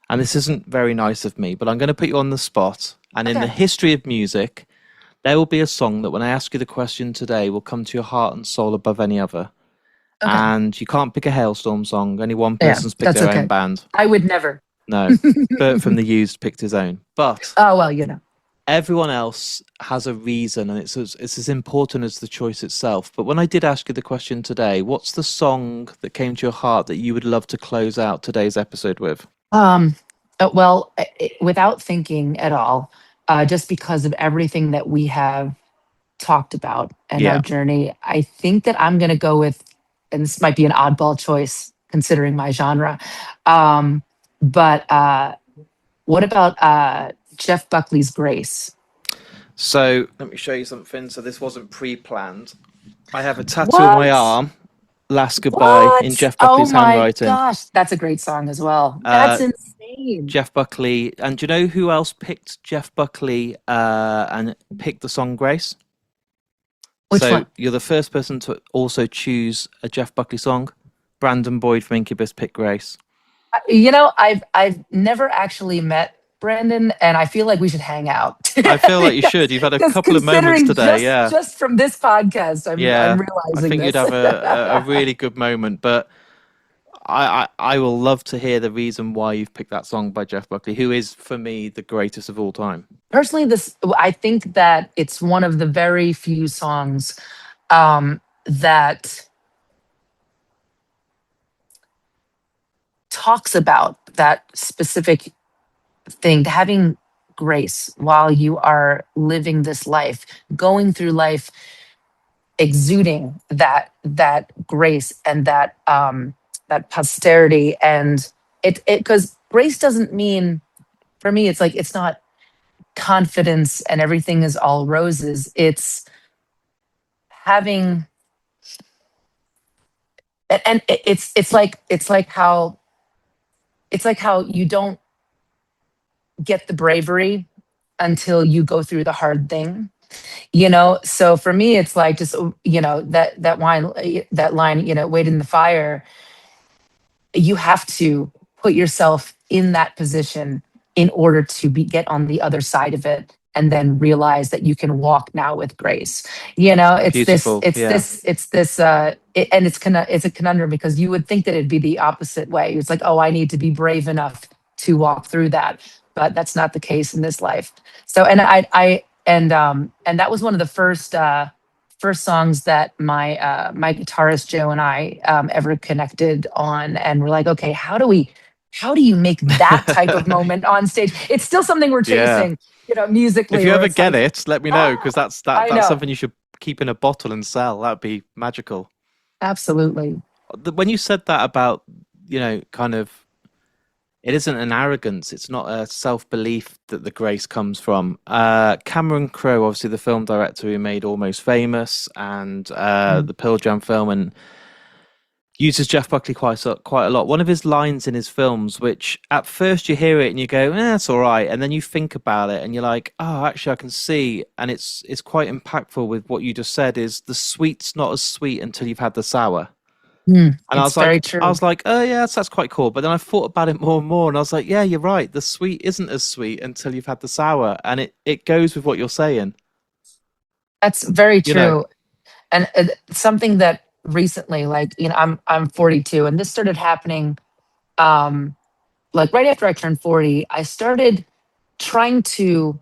and this isn't very nice of me, but I'm going to put you on the spot. And in the okay, history of music, there will be a song that when I ask you the question today will come to your heart and soul above any other. okay, And you can't pick a Hailstorm song. Only one yeah, person's picked that's their own okay. band. I would never. No, Bert from the Used picked his own. But Oh well, you know. everyone else has a reason, and it's as important as the choice itself. But when I did ask you the question today, what's the song that came to your heart that you would love to close out today's episode with? Um, without thinking at all, just because of everything that we have talked about and our Yeah. journey, I think that I'm going to go with, and this might be an oddball choice considering my genre, um, but what about Jeff Buckley's Grace? So let me show you something. So this wasn't pre-planned. I have a tattoo on my What? arm, "Last Goodbye" in What? Jeff Oh Buckley's my handwriting. gosh, that's a great song as well. That's Uh, insane. Jeff Buckley, and do you know who else picked Jeff Buckley and picked the song Grace? Which So one? you're the first person to also choose a Jeff Buckley song. Brandon Boyd from Incubus picked Grace. I've never actually met Brandon, and I feel like we should hang out I feel like you because should. You've had a because couple of moments considering today. just Yeah. just from this podcast, I'm Yeah. I realizing think you'd this. have a really good moment. But I will love to hear the reason why you've picked that song by Jeff Buckley, who is, for me, the greatest of all time. Personally, this I think that it's one of the very few songs that talks about that specific thing, having grace while you are living this life, going through life, exuding that grace and that posterity. And it because grace doesn't mean, for me, it's like it's not confidence and everything is all roses. It's having, and it's like how you don't get the bravery until you go through the hard thing. So for me it's like, just that line, wait in the fire. You have to put yourself in that position in order to get on the other side of it, and then realize that you can walk now with grace. It's this Beautiful. it's Yeah. this it's this and it's a conundrum, because you would think that it'd be the opposite way. It's like, oh, I need to be brave enough to walk through that, but that's not the case in this life. So, and that was one of the first songs that my guitarist Joe and I ever connected on, and we're like, okay, how do you make that type of moment on stage? It's still something we're Yeah. chasing, If musically, you where ever it's get like, it, let me know, ah, because I that's know, something you should keep in a bottle and sell. That'd be magical. absolutely. When you said that about, kind of, it isn't an arrogance. It's not a self-belief that the grace comes from. Cameron Crowe, obviously the film director who made Almost Famous and Mm. the Pearl Jam film, and uses Jeff Buckley quite a lot. One of his lines in his films, which at first you hear it and you go, "It's all right," and then you think about it and you're like, "Oh, actually, I can see," and it's quite impactful with what you just said. Is the sweet's not as sweet until you've had the sour. And It's very I true. was like, oh yeah, that's quite cool. But then I thought about it more and more, and I was like, yeah, you're right. The sweet isn't as sweet until you've had the sour, and it goes with what you're saying. That's very You know, true. And something that recently, like, I'm 42, and this started happening, um, like right after I turned 40. I started trying to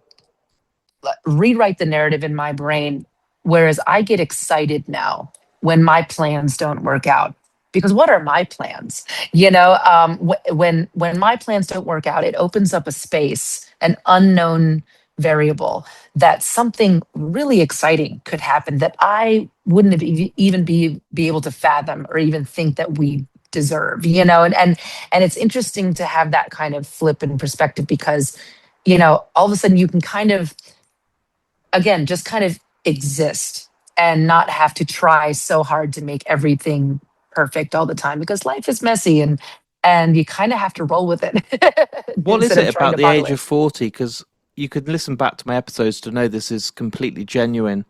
rewrite the narrative in my brain, whereas I get excited now when my plans don't work out. Because what are my plans? When my plans don't work out, it opens up a space, an unknown variable, that something really exciting could happen that I wouldn't have even be able to fathom or even think that we deserve. And it's interesting to have that kind of flip in perspective, because all of a sudden you can kind of, again, just kind of exist and not have to try so hard to make everything perfect all the time, because life is messy, and you kind of have to roll with it what is instead it of trying about to the bottle age it. of 40? Because you could listen back to my episodes to know this is completely genuine.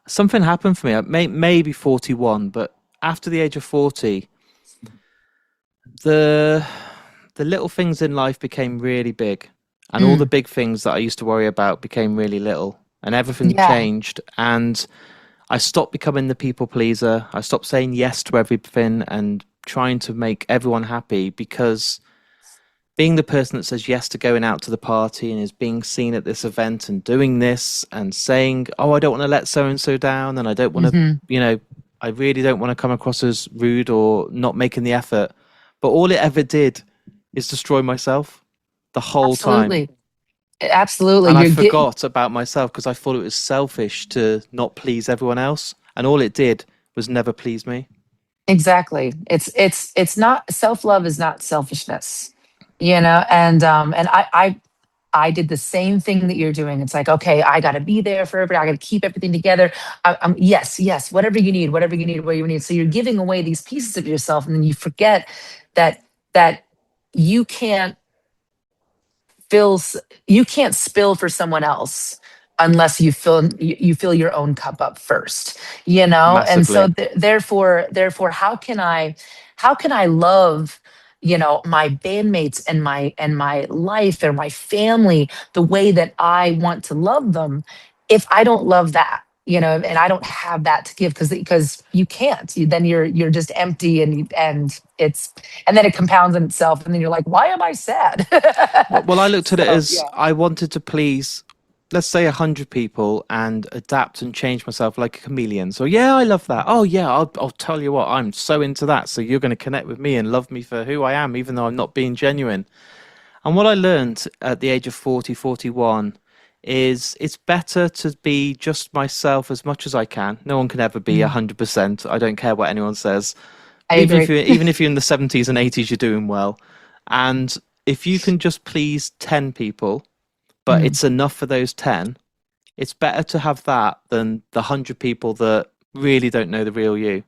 Something happened for me, maybe 41, but after the age of 40, the the little things in life became really big, and all the Mm, big things that I used to worry about became really little, and everything yeah. changed. And I stopped becoming the people pleaser. I stopped saying yes to everything and trying to make everyone happy, because being the person that says yes to going out to the party and is being seen at this event and doing this and saying, oh, I don't want to let so and so down, and I don't want to, Hmm. you know, I really don't want to come across as rude or not making the effort. But all it ever did is destroy myself the whole time. Absolutely. Absolutely. And I You're getting forgot about myself because I thought it was selfish to not please everyone else. And all it did was never please me. exactly. It's not, self-love is not selfishness. And I did the same thing that you're doing. It's like, okay, I got to be there for everybody. I got to keep everything together. Yes, yes, whatever you need, whatever you need, whatever you need. So you're giving away these pieces of yourself, and then you forget that that you can't fill you can't spill for someone else unless you fill your own cup up first. And so Massively. therefore, how can I love my bandmates and my life and my family the way that I want to love them, if I don't love that, and I don't have that to give, because you can't. Then you're just empty, and then it compounds in itself, and then you're like, why am I sad? Well, I looked at it So as yeah. I wanted to please, let's say, 100 people and adapt and change myself like a chameleon. So, yeah, I love that. Oh, yeah, I'll tell you what, I'm so into that. So, you're going to connect with me and love me for who I am, even though I'm not being genuine. And what I learned at the age of 40, 41, is it's better to be just myself as much as I can. No one can ever be Mm, 100%. I don't care what anyone says. I But agree. even if you're in the 70s and 80s, you're doing well. And if you can just please 10 people, but Mm, it's enough for those 10, it's better to have that than the 100 people that really don't know the real you.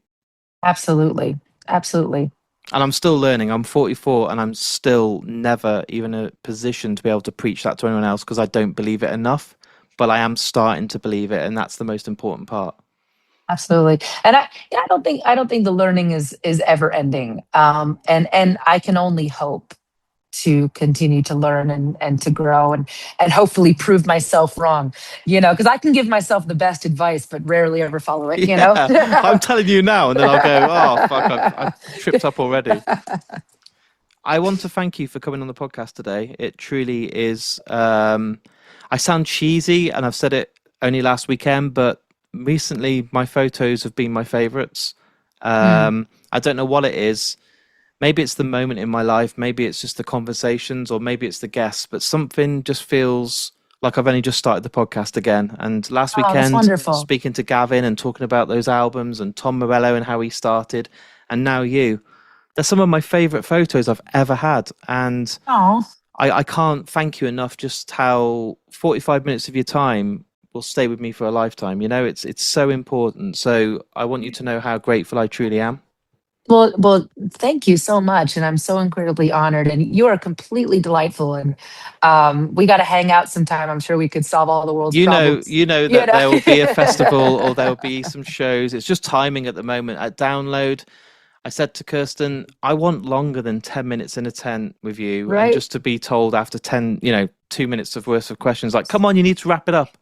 absolutely. Absolutely. And I'm still learning. I'm 44 and I'm still never even in a position to be able to preach that to anyone else because I don't believe it enough. But I am starting to believe it, and that's the most important part. Absolutely. And I don't think the learning is ever ending. And I can only hope to continue to learn and to grow and hopefully prove myself wrong, because I can give myself the best advice, but rarely ever follow it. Yeah, I'm telling you now, and then I'll go, oh, fuck, I've tripped up already. I want to thank you for coming on the podcast today. It truly is. I sound cheesy, and I've said it only last weekend, but recently my photos have been my favorites. Mm. I don't know what it is. Maybe it's the moment in my life. Maybe it's just the conversations, or maybe it's the guests. But something just feels like I've only just started the podcast again. And last Oh, that's weekend, wonderful. speaking to Gavin and talking about those albums and Tom Morello and how he started, and now you. They're some of my favorite photos I've ever had. And Oh, I can't thank you enough just how 45 minutes of your time will stay with me for a lifetime. It's so important. So I want you to know how grateful I truly am. well, thank you so much, and I'm so incredibly honored. And you are completely delightful. And we got to hang out sometime. I'm sure we could solve all the world's You know, problems. you know You that know. there will be a festival or there will be some shows. It's just timing at the moment. At Download, I said to Kirsten, I want longer than 10 minutes in a tent with you. And Right. just to be told after 10, 2 minutes of worth of questions, like, come on, you need to wrap it up.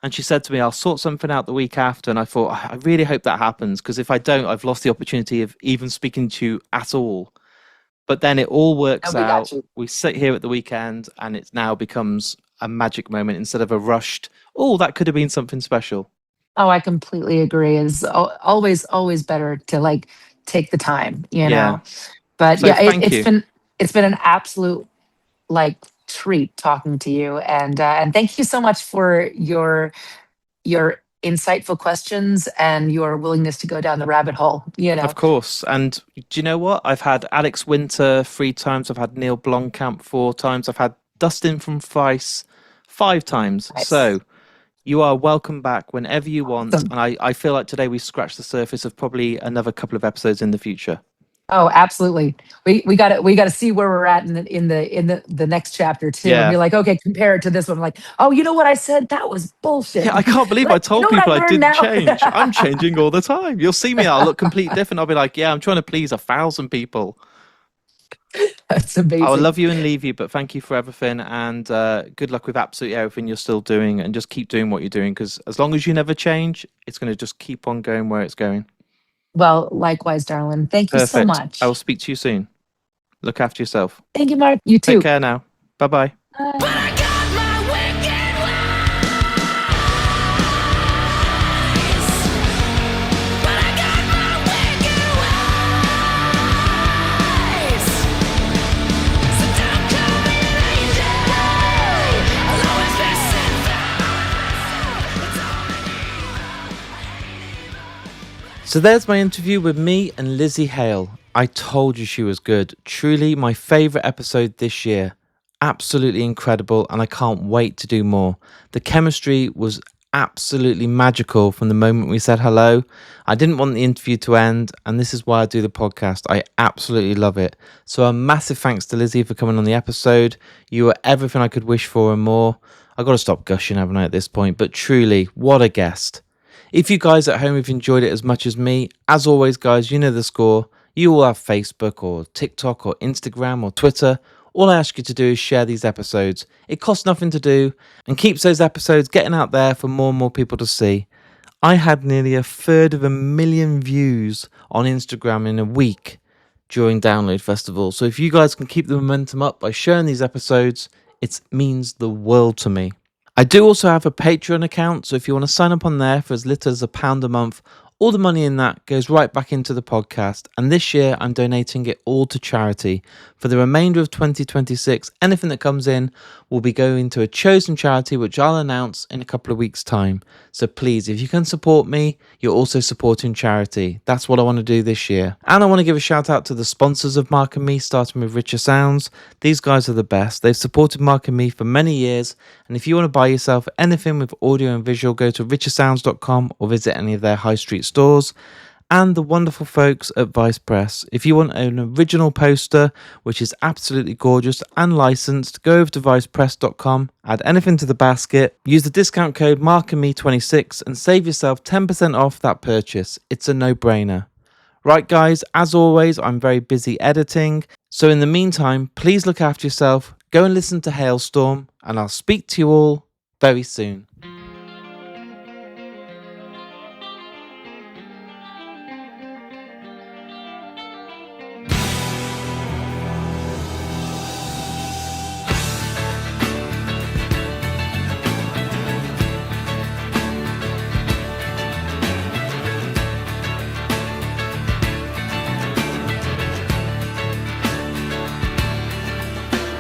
And she said to me, I'll sort something out the week after. And I thought, I really hope that happens, because if I don't, I've lost the opportunity of even speaking to you at all. But then it all No, works we got out. you. We sit here at the weekend and it now becomes a magic moment instead of a rushed, oh, that could have been something special. Oh, I completely agree. It's always better to like take the time, you Yeah. know. But So yeah, thank you. it's been an absolute like treat talking to you, and thank you so much for your insightful questions and your willingness to go down the rabbit hole. You Of know, course. And do you know what? I've had Alex Winter 3 times. I've had Neil Blomkamp 4 times. I've had Dustin from Vice 5 times. nice, So you are welcome back whenever you want. awesome. And I feel like today we scratched the surface of probably another couple of episodes in the future. Oh, absolutely. We got to see where we're at in the next chapter too, and Yeah. be like, okay, compare it to this one. Like, oh, you know what I said? That was bullshit. Yeah, I can't believe I You told know what I people I learned didn't now? change. I'm changing all the time. You'll see me, I'll look completely different. I'll be like, yeah, I'm trying to please 1,000 people. That's I will amazing. love you and leave you, but thank you for everything, and good luck with absolutely everything you're still doing, and just keep doing what you're doing, because as long as you never change, it's going to just keep on going where it's going. Well, likewise, darling. Thank you so Perfect. I will much. speak to you soon. Look after yourself. Thank you, Mark. You Take too. care now. Bye bye. Bye. So there's my interview with me and Lzzy Hale. I told you she was good. Truly my favourite episode this year. Absolutely incredible, and I can't wait to do more. The chemistry was absolutely magical from the moment we said hello. I didn't want the interview to end, and this is why I do the podcast. I absolutely love it. So a massive thanks to Lzzy for coming on the episode. You were everything I could wish for and more. I've got to stop gushing, haven't I, at this point? But truly, what a guest. If you guys at home have enjoyed it as much as me, as always, guys, you know the score. You all have Facebook or TikTok or Instagram or Twitter. All I ask you to do is share these episodes. It costs nothing to do and keeps those episodes getting out there for more and more people to see. I had nearly 1/3 of 1 million views on Instagram in a week during Download Festival. So if you guys can keep the momentum up by sharing these episodes, it means the world to me. I do also have a Patreon account, so if you want to sign up on there for as little as £1 a month, all the money in that goes right back into the podcast, and this year I'm donating it all to charity. For the remainder of 2026, anything that comes in will be going to a chosen charity, which I'll announce in a couple of weeks' time. So please, if you can support me, you're also supporting charity. That's what I want to do this year. And I want to give a shout out to the sponsors of Mark and Me, starting with Richer Sounds. These guys are the best. They've supported Mark and Me for many years, and if you want to buy yourself anything with audio and visual, go to richersounds.com or visit any of their high street stores. And the wonderful folks at Vice Press. If you want an original poster, which is absolutely gorgeous and licensed, go over to vicepress.com, add anything to the basket, use the discount code MarkandMe26 and save yourself 10% off that purchase. It's a no-brainer. Right, guys, as always, I'm very busy editing. So in the meantime, please look after yourself, go and listen to Halestorm, and I'll speak to you all very soon.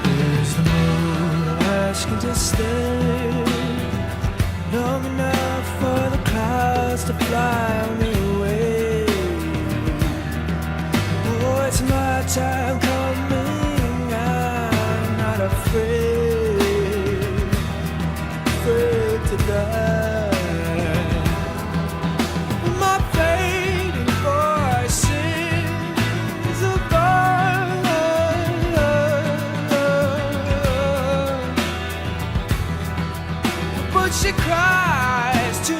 Is the moon asking to stay long enough for the clouds to fly me away? Oh, it's my time coming. I'm not afraid to die. My fading voice sings above, but she cries too